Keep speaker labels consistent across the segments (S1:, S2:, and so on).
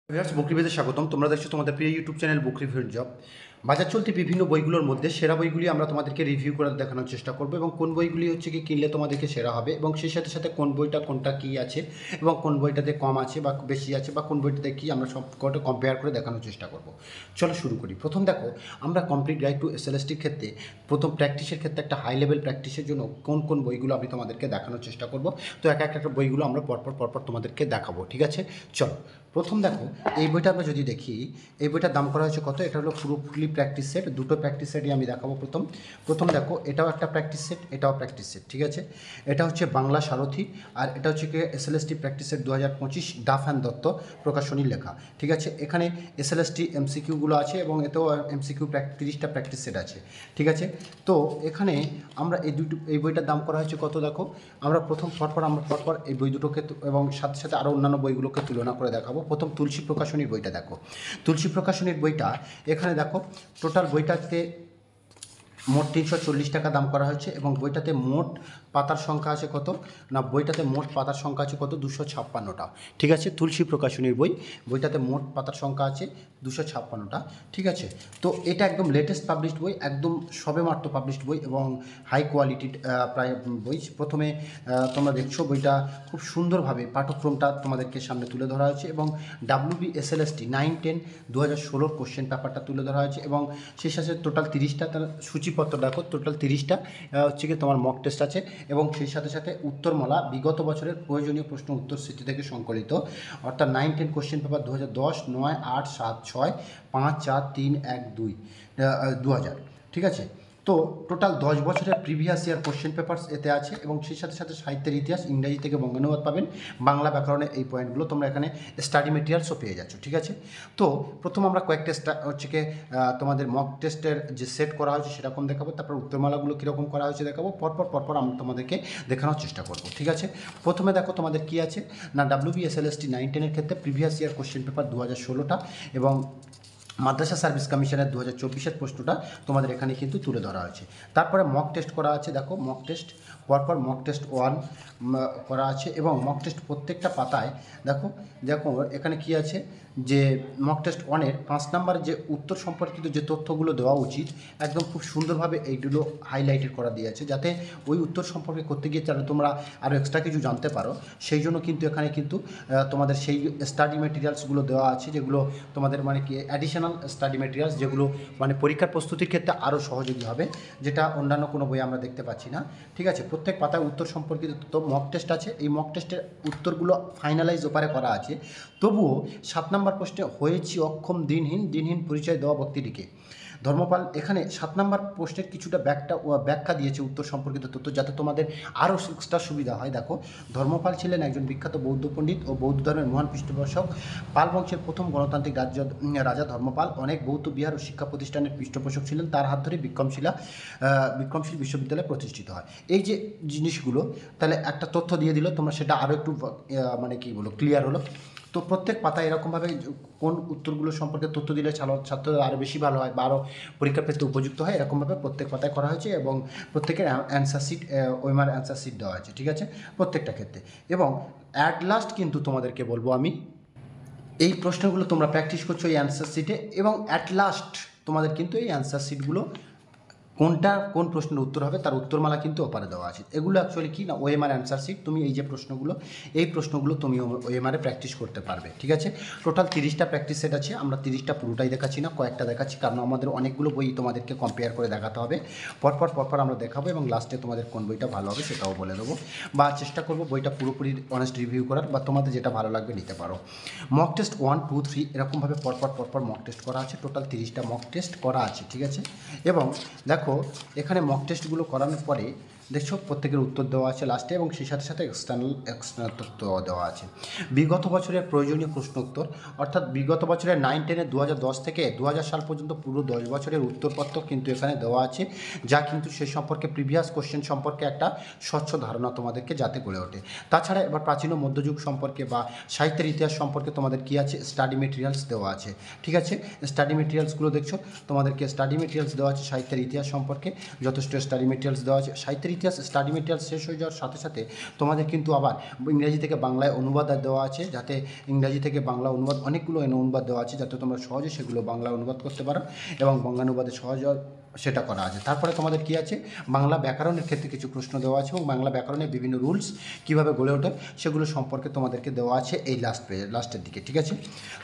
S1: Viewers, বুক রিভিউতে স্বাগতম। তোমরা দেখছো তোমাদের প্রিয় ইউটিউব চ্যানেল বুক রিভিউর জব। বাজার চলতি বিভিন্ন বইগুলোর মধ্যে সেরা বইগুলি আমরা তোমাদেরকে রিভিউ করে দেখানোর চেষ্টা করব এবং কোন বইগুলি হচ্ছে কি কিনলে তোমাদেরকে সেরা হবে এবং সেই সাথে সাথে কোন বইটা কোনটা কী আছে এবং কোন বইটাতে কম আছে বা বেশি আছে বা কোন বইটাতে কী আমরা সব কটা কম্পেয়ার করে দেখানোর চেষ্টা করব। চলো শুরু করি। প্রথম দেখো, আমরা কমপ্লিট গাইড টু এসএলএসটির ক্ষেত্রে প্রথম প্র্যাকটিসের ক্ষেত্রে একটা হাই লেভেল প্র্যাকটিসের জন্য কোন কোন বইগুলো আমি তোমাদেরকে দেখানোর চেষ্টা করব। তো এক একটা বইগুলো আমরা পরপর তোমাদেরকে দেখাবো, ঠিক আছে? চলো প্রথম দেখো, এই বইটা আমরা যদি দেখি, এই বইটার দাম করা হয়েছে কত? এটা হলো পুরোপুরি প্র্যাকটিস সেট, দুটো প্র্যাকটিস সেটই আমি দেখাবো। প্রথম দেখো, এটাও একটা প্র্যাকটিস সেট, এটাও প্র্যাকটিস সেট, ঠিক আছে? এটা হচ্ছে বাংলা সারথি আর এটা হচ্ছে কি SLST practice set 2025 Duff and Dutta প্রকাশনীর লেখা, ঠিক আছে? এখানে এসএলএসটি এমসিকিউগুলো আছে এবং এতেও এমসিকিউ 30টা প্র্যাকটিস সেট আছে, ঠিক আছে? তো এখানে আমরা এই বইটার দাম করা হয়েছে কত দেখো। আমরা পরপর এই বই দুটোকে এবং সাথে সাথে আরও অন্যান্য বইগুলোকে তুলনা করে দেখাবো। প্রথম তুলসী প্রকাশনীর বইটা দেখো। তুলসী প্রকাশনীর বইটা এখানে দেখো, টোটাল বইটাতে মোট 340 টাকা দাম করা হয়েছে এবং বইটাতে মোট পাতার সংখ্যা আছে কত না, বইটাতে মোট পাতার সংখ্যা আছে কত? 256টা, ঠিক আছে? তুলসী প্রকাশনীর বইটাতে মোট পাতার সংখ্যা আছে 256টা, ঠিক আছে? তো এটা একদম লেটেস্ট পাবলিশড বই, একদম সবেমাত্র পাবলিশড বই এবং হাই কোয়ালিটির প্রায় বই। প্রথমে তোমরা দেখছো বইটা খুব সুন্দরভাবে পাঠ্যক্রমটা তোমাদেরকে সামনে তুলে ধরা হয়েছে এবং ডাব্লিউবি এসএলএসটি 9-10 2016 কোশ্চেন পেপারটা তুলে ধরা হয়েছে এবং সেই সাথে টোটাল 30টা তার সূচিপত্র দেখো, টোটাল 30টা হচ্ছে কি তোমার মক টেস্ট আছে এবং সেই সাথে সাথে উত্তরমালা বিগত বছরের প্রয়োজনীয় প্রশ্ন উত্তর স্মৃতি থেকে সংকলিত, অর্থাৎ 9-10 কোশ্চেন পেপার 2010, 9, 8, 7, 6, 5, 4, 3, 1, 2, 2000, ঠিক আছে? তো টোটাল 10 বছরের প্রিভিয়াস ইয়ার কোশ্চেন পেপারস এতে আছে এবং সেই সাথে সাথে সাহিত্যের ইতিহাস, ইংরাজি থেকে বঙ্গানুবাদ পাবেন, বাংলা ব্যাকরণের এই পয়েন্টগুলো তোমরা এখানে স্টাডি মেটেরিয়ালসও পেয়ে যাচ্ছ, ঠিক আছে? তো প্রথম আমরা কয়েকটা হচ্ছে কি তোমাদের মক টেস্টের যে সেট করা হয়েছে সেরকম দেখাবো, তারপর উত্তরমালাগুলো কীরকম করা হয়েছে দেখাবো, পরপর আমরা তোমাদেরকে দেখানোর চেষ্টা করব, ঠিক আছে? প্রথমে দেখো তোমাদের কী আছে না, ডাব্লিউবিএসএলএসটি 9-10 এর ক্ষেত্রে প্রিভিয়াস ইয়ার কোশ্চেন পেপার 2016টা এবং মাদ্রাসা সার্ভিস কমিশনের 2024-এর প্রশ্নটা তোমাদের এখানে কিন্তু তুলে ধরা হয়েছে। তারপরে মক টেস্ট করা আছে, দেখো মক টেস্ট পরপর মক টেস্ট 1 করা আছে এবং মক টেস্ট প্রত্যেকটা পাতায় দেখো দেখো এখানে কি আছে যে মক টেস্ট 1-এর 5 নাম্বার যে উত্তর সম্পর্কিত যে তথ্যগুলো দেওয়া উচিত একদম খুব সুন্দরভাবে এইগুলো হাইলাইটেড করা দিয়ে আছে, যাতে ওই উত্তর সম্পর্কে করতে গিয়ে যাতে তোমরা আরও এক্সট্রা কিছু জানতে পারো সেই জন্য কিন্তু এখানে কিন্তু তোমাদের সেই স্টাডি মেটেরিয়ালসগুলো দেওয়া আছে, যেগুলো তোমাদের মানে কি অ্যাডিশনাল স্টাডি মেটেরিয়ালস, যেগুলো মানে পরীক্ষার প্রস্তুতির ক্ষেত্রে আরও সহযোগী হবে, যেটা অন্যান্য কোনো বই আমরা দেখতে পাচ্ছি না, ঠিক আছে? প্রত্যেক পাতায় উত্তর সম্পর্কিত তো মক টেস্ট আছে, এই মক টেস্টের উত্তরগুলো ফাইনালাইজ ওপারে করা আছে। তবুও 7 নম্বর প্রশ্নে হয়েছি অক্ষম দিনহীন পরিচয় দেওয়া ব্যক্তিটিকে। ধর্মপাল এখানে 7 নম্বর প্রশ্নের কিছুটা ব্যাখ্যা দিয়েছে উত্তর সম্পর্কিত তথ্য, যাতে তোমাদের আরও এক্সট্রা সুবিধা হয়। দেখো, ধর্মপাল ছিলেন একজন বিখ্যাত বৌদ্ধ পণ্ডিত ও বৌদ্ধ ধর্মের মহান পৃষ্ঠপোষক। পাল বংশের প্রথম গণতান্ত্রিক রাজা ধর্মপাল অনেক বৌদ্ধ বিহার ও শিক্ষা প্রতিষ্ঠানের পৃষ্ঠপোষক ছিলেন। তার হাত ধরে বিক্রমশীল বিশ্ববিদ্যালয় প্রতিষ্ঠিত হয়। এই যে জিনিসগুলো তাহলে একটা তথ্য দিয়ে দিল, তোমরা সেটা আরও একটু মানে কী বলো ক্লিয়ার হলো। তো প্রত্যেক পাতায় এরকমভাবে কোন উত্তরগুলো সম্পর্কে তথ্য দিলে ছাত্রদের আরও বেশি ভালো হয় বা আরও পরীক্ষা পেতে উপযুক্ত হয়, এরকমভাবে প্রত্যেক পাতায় করা হয়েছে এবং প্রত্যেকের অ্যান্সার শিট ওইমার অ্যান্সার শিট দেওয়া হয়েছে, ঠিক আছে? প্রত্যেকটা ক্ষেত্রে। এবং অ্যাট লাস্ট কিন্তু তোমাদেরকে বলবো আমি, এই প্রশ্নগুলো তোমরা প্র্যাকটিস করছো এই অ্যান্সার শিটে এবং অ্যাট লাস্ট তোমাদের কিন্তু এই অ্যান্সার শিটগুলো কোন প্রশ্নের উত্তর হবে তার উত্তরমালা কিন্তু ওপারে দেওয়া আছে। এগুলো অ্যাকচুয়ালি কি না, ওএমআর অ্যান্সার শিট। তুমি এই যে প্রশ্নগুলো তুমি ওএমআরে প্র্যাকটিস করতে পারবে, ঠিক আছে? টোটাল 30টা প্র্যাকটিস সেট আছে। আমরা 30টা পুরোটাই দেখাচ্ছি না, কয়েকটা দেখাচ্ছি, কারণ আমাদের অনেকগুলো বই তোমাদেরকে কম্পেয়ার করে দেখাতে হবে। পরপর আমরা দেখাবো এবং লাস্টে তোমাদের কোন বইটা ভালো হবে সেটাও বলে দেবো বা চেষ্টা করবো বইটা পুরোপুরি অনেস্ট রিভিউ করার, বা তোমাদের যেটা ভালো লাগবে নিতে পারো। মক টেস্ট 1, 2, 3 এরকমভাবে পরপর মক টেস্ট করা আছে। টোটাল 30টা মক টেস্ট করা আছে, ঠিক আছে? এবং দেখো এখানে মক টেস্টগুলো করানোর পরে দেখছো প্রত্যেকের উত্তর দেওয়া আছে লাস্টে এবং সেই সাথে সাথে এক্সটার্নাল তথ্য দেওয়া আছে। বিগত বছরের প্রয়োজনীয় প্রশ্ন উত্তর, অর্থাৎ বিগত বছরের 9-10 2010 থেকে 2000 সাল পর্যন্ত পুরো 10 বছরের উত্তরপত্র কিন্তু এখানে দেওয়া আছে, যা কিন্তু সে সম্পর্কে প্রিভিয়াস কোশ্চেন সম্পর্কে একটা স্বচ্ছ ধারণা তোমাদেরকে যাতে গড়ে ওঠে। তাছাড়া এবার প্রাচীন ও মধ্যযুগ সম্পর্কে বা সাহিত্যের ইতিহাস সম্পর্কে তোমাদের কী আছে, স্টাডি মেটেরিয়ালস দেওয়া আছে, ঠিক আছে? স্টাডি মেটেরিয়ালসগুলো দেখছো, তোমাদেরকে স্টাডি মেটেরিয়ালস দেওয়া আছে সাহিত্যের ইতিহাস সম্পর্কে, যথেষ্ট স্টাডি মেটেরিয়ালস দেওয়া আছে। সাহিত্যের স্টাডি মেটেরিয়াল শেষ হয়ে যাওয়ার সাথে সাথে তোমাদের কিন্তু আবার ইংরেজি থেকে বাংলায় অনুবাদ দেওয়া আছে, যাতে ইংরেজি থেকে বাংলা অনুবাদ অনেকগুলো অনুবাদ দেওয়া আছে, যাতে তোমরা সহজে সেগুলো বাংলা অনুবাদ করতে পারো এবং বাংলানুবাদে সহজ সেটা করা আছে। তারপরে তোমাদের কি আছে, বাংলা ব্যাকরণের ক্ষেত্রে কিছু প্রশ্ন দেওয়া আছে এবং বাংলা ব্যাকরণের বিভিন্ন রুলস কীভাবে গড়ে ওঠে সেগুলো সম্পর্কে তোমাদেরকে দেওয়া আছে এই লাস্টের দিকে। ঠিক আছে,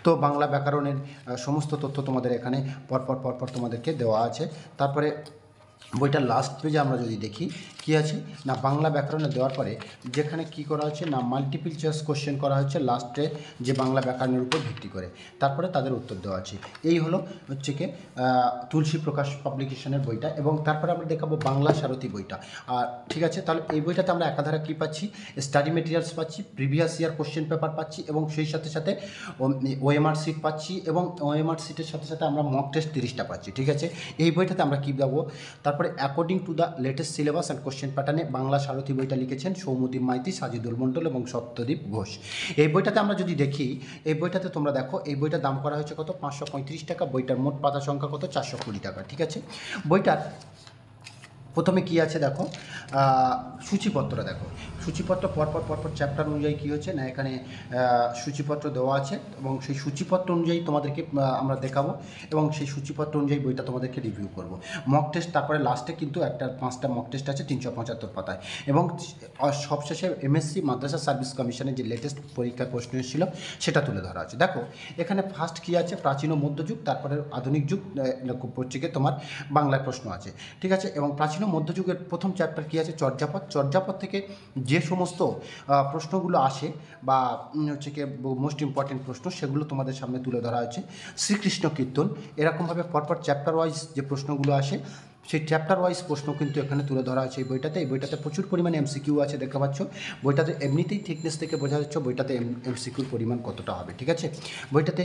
S1: তো বাংলা ব্যাকরণের সমস্ত তথ্য তোমাদের এখানে পরপর তোমাদেরকে দেওয়া আছে। তারপরে বইটার লাস্ট পেজে আমরা যদি দেখি কি আছে না, বাংলা ব্যাকরণে দেওয়ার পরে যেখানে কি করা হচ্ছে না, মাল্টিপল চয়েস কোশ্চেন করা হচ্ছে লাস্টে, যে বাংলা ব্যাকরণের উপর ভিত্তি করে তারপরে তাদের উত্তর দেওয়া আছে। এই হলো হচ্ছে কি তুলসী প্রকাশ পাবলিকেশনের বইটা। এবং তারপরে আমরা দেখাবো বাংলা সারথী বইটা। আর ঠিক আছে, তাহলে এই বইটাতে আমরা একাধারে কী পাচ্ছি, স্টাডি মেটেরিয়ালস পাচ্ছি, প্রিভিয়াস ইয়ার কোশ্চেন পেপার পাচ্ছি এবং সেই সাথে সাথে ওএমআর সিট পাচ্ছি এবং ওএমআর সিটের সাথে সাথে আমরা মক টেস্ট 30টা পাচ্ছি। ঠিক আছে, এই বইটাতে আমরা কী দেবো, তারপরে according to the latest syllabus and question প্যাটার্নে বাংলা সারথী বইটা লিখেছেন সৌমদীপ মাইতি, সাজিদুল মণ্ডল এবং সত্যদীপ ঘোষ। এই বইটাতে আমরা যদি দেখি, এই বইটাতে তোমরা দেখো এই বইটার দাম করা হয়েছে কত, 535 টাকা। বইটার মোট পাতা সংখ্যা কত, 420 টাকা। ঠিক আছে, বইটার প্রথমে কি আছে দেখো, সূচিপত্র দেখো, সূচিপত্র পরপর চ্যাপ্টার অনুযায়ী কী হচ্ছে না, এখানে সূচিপত্র দেওয়া আছে এবং সেই সূচিপত্র অনুযায়ী তোমাদেরকে আমরা দেখাবো এবং সেই সূচিপত্র অনুযায়ী বইটা তোমাদেরকে রিভিউ করব। মক টেস্ট তারপরে লাস্টে কিন্তু একটা 5টা মক টেস্ট আছে 375 পাতায় এবং সবশেষে এমএসসি মাদ্রাসা সার্ভিস কমিশনের যে লেটেস্ট পরীক্ষার প্রশ্ন এসেছিল সেটা তুলে ধরা আছে। দেখো এখানে ফার্স্ট কী আছে, প্রাচীন ও মধ্যযুগ, তারপরে আধুনিক যুগ পত্রিকায় তোমার বাংলায় প্রশ্ন আছে। ঠিক আছে, এবং প্রাচীন ও মধ্যযুগের প্রথম চ্যাপ্টার কী আছে, চর্যাপদ থেকে যে সমস্ত প্রশ্নগুলো আসে বা হচ্ছে কি মোস্ট ইম্পর্টেন্ট প্রশ্ন সেগুলো তোমাদের সামনে তুলে ধরা হয়েছে। শ্রীকৃষ্ণ কীর্তন, এরকমভাবে পরপর চ্যাপ্টার ওয়াইজ যে প্রশ্নগুলো আসে সেই চ্যাপ্টার ওয়াইজ প্রশ্ন কিন্তু এখানে তুলে ধরা আছে এই বইটাতে। এই বইটাতে প্রচুর পরিমাণে এমসিকিউ আছে, দেখতে পাচ্ছ। বইটাতে এমনিতেই থিকনেস থেকে বোঝা যাচ্ছে বইটাতে এমসিকিউর পরিমাণ কতটা হবে। ঠিক আছে, বইটাতে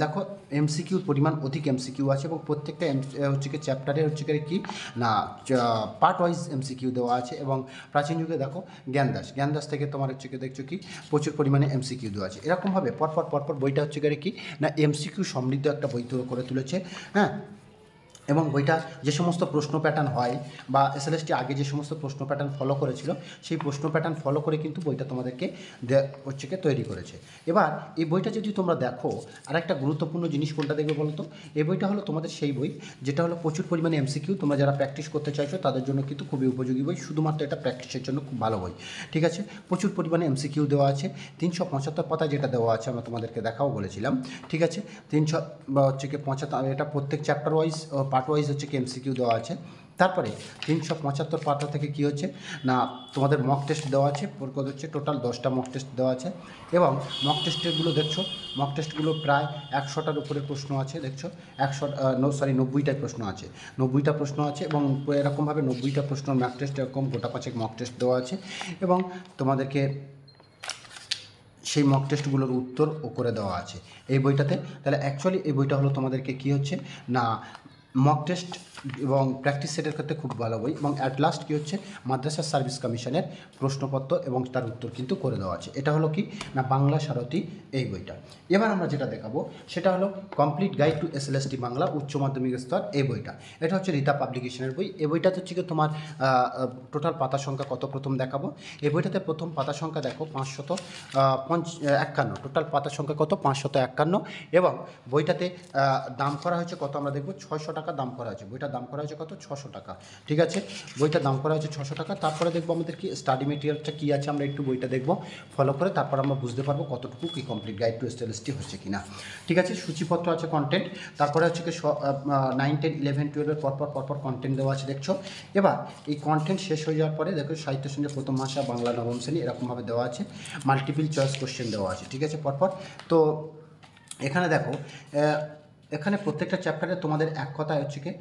S1: দেখো এমসিকিউর পরিমাণ অধিক এমসিকিউ আছে এবং প্রত্যেকটা হচ্ছে কি চ্যাপ্টারে হচ্ছে কি না পার্ট ওয়াইজ এমসিকিউ দেওয়া আছে। এবং প্রাচীন যুগে দেখো জ্ঞানদাস থেকে তোমার হচ্ছে কি দেখছো কি প্রচুর পরিমাণে এমসিকিউ দেওয়া আছে। এরকমভাবে পরপর বইটা হচ্ছে কি না এমসিকিউ সমৃদ্ধ একটা বই করে তুলেছে। হ্যাঁ, এবং বইটা যে সমস্ত প্রশ্ন প্যাটার্ন হয় বা এসএলএসটি আগে যে সমস্ত প্রশ্ন প্যাটার্ন ফলো করেছিল সেই প্রশ্ন প্যাটার্ন ফলো করে কিন্তু বইটা তোমাদেরকে হচ্ছে কি তৈরি করেছে। এবার এই বইটা যদি তোমরা দেখো, আর একটা গুরুত্বপূর্ণ জিনিস কোনটা দেখবে বলো তো, এই বইটা হলো তোমাদের সেই বই যেটা হলো প্রচুর পরিমাণে এমসিকিউ। তোমরা যারা প্র্যাকটিস করতে চাইছো তাদের জন্য কিন্তু খুবই উপযোগী বই, শুধুমাত্র এটা প্র্যাকটিসের জন্য খুব ভালো বই। ঠিক আছে, প্রচুর পরিমাণে এমসিকিউ দেওয়া আছে। 375 পাতা যেটা দেওয়া আছে আমরা তোমাদেরকে দেখাও বলেছিলাম। ঠিক আছে, 300 বা হচ্ছে কি 75, এটা প্রত্যেক চ্যাপ্টার ওয়াইজ পার্ট ওয়াইজ হচ্ছে কি এমসিকিউ দেওয়া আছে। তারপরে 375 পাতা থেকে কী হচ্ছে না তোমাদের মক টেস্ট দেওয়া আছে, কত হচ্ছে টোটাল 10টা মক টেস্ট দেওয়া আছে। এবং মক টেস্টগুলো দেখছো, মক টেস্টগুলো প্রায় 100টার উপরে প্রশ্ন আছে, দেখছো 90টা প্রশ্ন আছে, 90টা প্রশ্ন আছে এবং এরকমভাবে 90টা প্রশ্ন মক টেস্ট এরকম গোটা 5 মক টেস্ট দেওয়া আছে এবং তোমাদেরকে সেই মক টেস্টগুলোর উত্তর ও করে দেওয়া আছে এই বইটাতে। তাহলে অ্যাকচুয়ালি এই বইটা হলো তোমাদেরকে কী হচ্ছে না মক টেস্ট এবং প্র্যাকটিস সেটের ক্ষেত্রে খুব ভালো বই। এবং অ্যাট লাস্ট কী হচ্ছে, মাদ্রাসা সার্ভিস কমিশনের প্রশ্নপত্র এবং তার উত্তর কিন্তু করে দেওয়া আছে। এটা হলো কি না বাংলা সারথী এই বইটা। এবার আমরা যেটা দেখাবো সেটা হলো complete guide to SLST Bangla উচ্চ মাধ্যমিক স্তর এই বইটা। এটা হচ্ছে রীতা পাবলিকেশনের বই। এই বইটাতে হচ্ছে কি তোমার টোটাল পাতা সংখ্যা কত প্রথম দেখাবো। এই বইটাতে প্রথম পাতা সংখ্যা দেখো 551, টোটাল পাতা সংখ্যা কত 551 এবং বইটাতে দাম করা হয়েছে কত আমরা দেখব 600 টাকা দাম করা হয়েছে। বইটার দাম করা হয়েছে কত 600 টাকা। ঠিক আছে, বইটার দাম করা হয়েছে 600 টাকা। তারপরে দেখবো আমাদের কি স্টাডি মেটেরিয়ালটা কী আছে, আমরা একটু বইটা দেখবো ফলো করে, তারপর আমরা বুঝতে পারবো কতটুকু কি কমপ্লিট গাইড টু এসএলএসটি হচ্ছে কিনা। ঠিক আছে, সূচিপত্র আছে, কন্টেন্ট, তারপরে হচ্ছে কি 9, 10, 11, 12 পরপর কন্টেন্ট দেওয়া আছে দেখছো। এবার এই কন্টেন্ট শেষ হয়ে যাওয়ার পরে দেখো সাহিত্য সঙ্গে প্রথম ভাষা বাংলা নবম শ্রেণী এরকমভাবে দেওয়া আছে, মাল্টিপল চয়েস কোশ্চেন দেওয়া আছে। ঠিক আছে, পরপর তো এখানে দেখো এখানে প্রত্যেকটা চ্যাপ্টারে তোমাদের এক কথায় হচ্ছে কি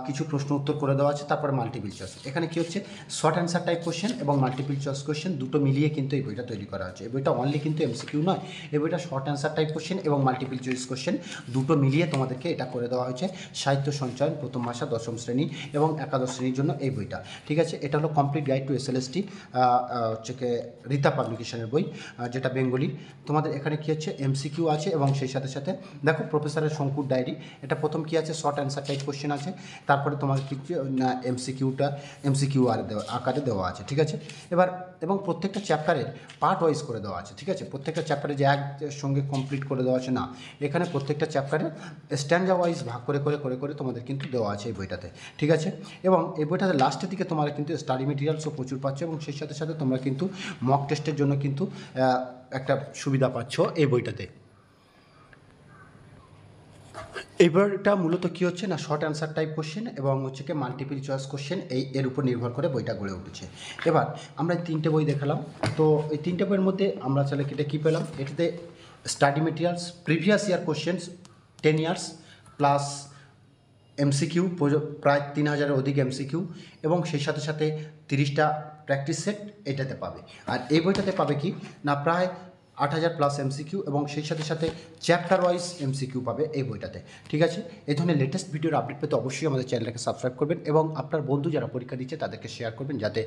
S1: কিছু প্রশ্ন উত্তর করে দেওয়া আছে, তারপরে মাল্টিপল চয়েস। এখানে কি হচ্ছে শর্ট অ্যান্সার টাইপ কোশ্চেন এবং মাল্টিপল চয়েস কোশ্চেন দুটো মিলিয়ে কিন্তু এই বইটা তৈরি করা হচ্ছে। এই বইটা অনলি কিন্তু এমসিকিউ নয়, এই বইটা শর্ট অ্যান্সার টাইপ কোশ্চেন এবং মাল্টিপল চয়েস কোশ্চেন দুটো মিলিয়ে তোমাদেরকে এটা করে দেওয়া হয়েছে। সাহিত্য সঞ্চয়ন প্রথম ভাষা দশম শ্রেণী এবং একাদশ শ্রেণীর জন্য এই বইটা। ঠিক আছে, এটা হলো কমপ্লিট গাইড টু এসএলএসটি হচ্ছে কি রীতা পাবলিকেশনের বই যেটা বেঙ্গলি। তোমাদের এখানে কী হচ্ছে এমসিকিউ আছে এবং সেই সাথে সাথে দেখো প্রফেসরের শঙ্কুর ডায়েরি। এটা প্রথম কী আছে, শর্ট অ্যান্সার টাইপ কোশ্চেন আছে, তারপরে তোমার কিছু না এমসিকিউ আর আকারে দেওয়া আছে, ঠিক আছে। এবার এবং প্রত্যেকটা চ্যাপ্টারের পার্ট ওয়াইজ করে দেওয়া আছে, ঠিক আছে। প্রত্যেকটা চ্যাপ্টারে যে সঙ্গে কমপ্লিট করে দেওয়া আছে না, এখানে প্রত্যেকটা চ্যাপ্টারে স্ট্যান্ডার ওয়াইজ ভাগ করে করে করে করে তোমাদের কিন্তু দেওয়া আছে এই বইটাতে, ঠিক আছে। এবং এই বইটাতে লাস্টের দিকে তোমরা কিন্তু স্টাডি মেটেরিয়ালসও প্রচুর পাচ্ছ, এবং সেই সাথে সাথে তোমরা কিন্তু মক টেস্টের জন্য কিন্তু একটা সুবিধা পাচ্ছ এই বইটাতে। এইবারটা মূলত কী হচ্ছে না, শর্ট অ্যান্সার টাইপ কোশ্চেন এবং হচ্ছে কি মাল্টিপল চয়েস কোশ্চেন এর উপর নির্ভর করে বইটা গড়ে উঠেছে। এবার আমরা এই 3টে বই দেখালাম, তো এই 3টে বইয়ের মধ্যে আমরা তাহলে এটা কী পেলাম, এটাতে study materials, previous year questions 10 years plus MCQ, প্রায় 3000-এর অধিক এমসিকিউ, এবং সেই সাথে সাথে 30টা প্র্যাকটিস সেট এটাতে পাবে। আর এই বইটাতে পাবে কি না, প্রায় 8000 প্লাস এমসিকিউ এবং সেই সাথে সাথে চ্যাপ্টার ওয়াইজ এমসিকিউ পাবে এই বইটাতে, ঠিক আছে। এই ধরনের লেটেস্ট ভিডিওর আপডেট পেতে অবশ্যই আমাদের চ্যানেলটাকে সাবস্ক্রাইব করবেন এবং আপনার বন্ধু যারা পরীক্ষা দিচ্ছে তাদেরকে শেয়ার করবেন, যাতে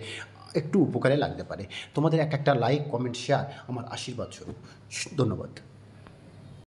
S1: একটু উপকারে লাগতে পারে। তোমাদের একটা লাইক, কমেন্ট, শেয়ার আমার আশীর্বাদ স্বরূপ। ধন্যবাদ।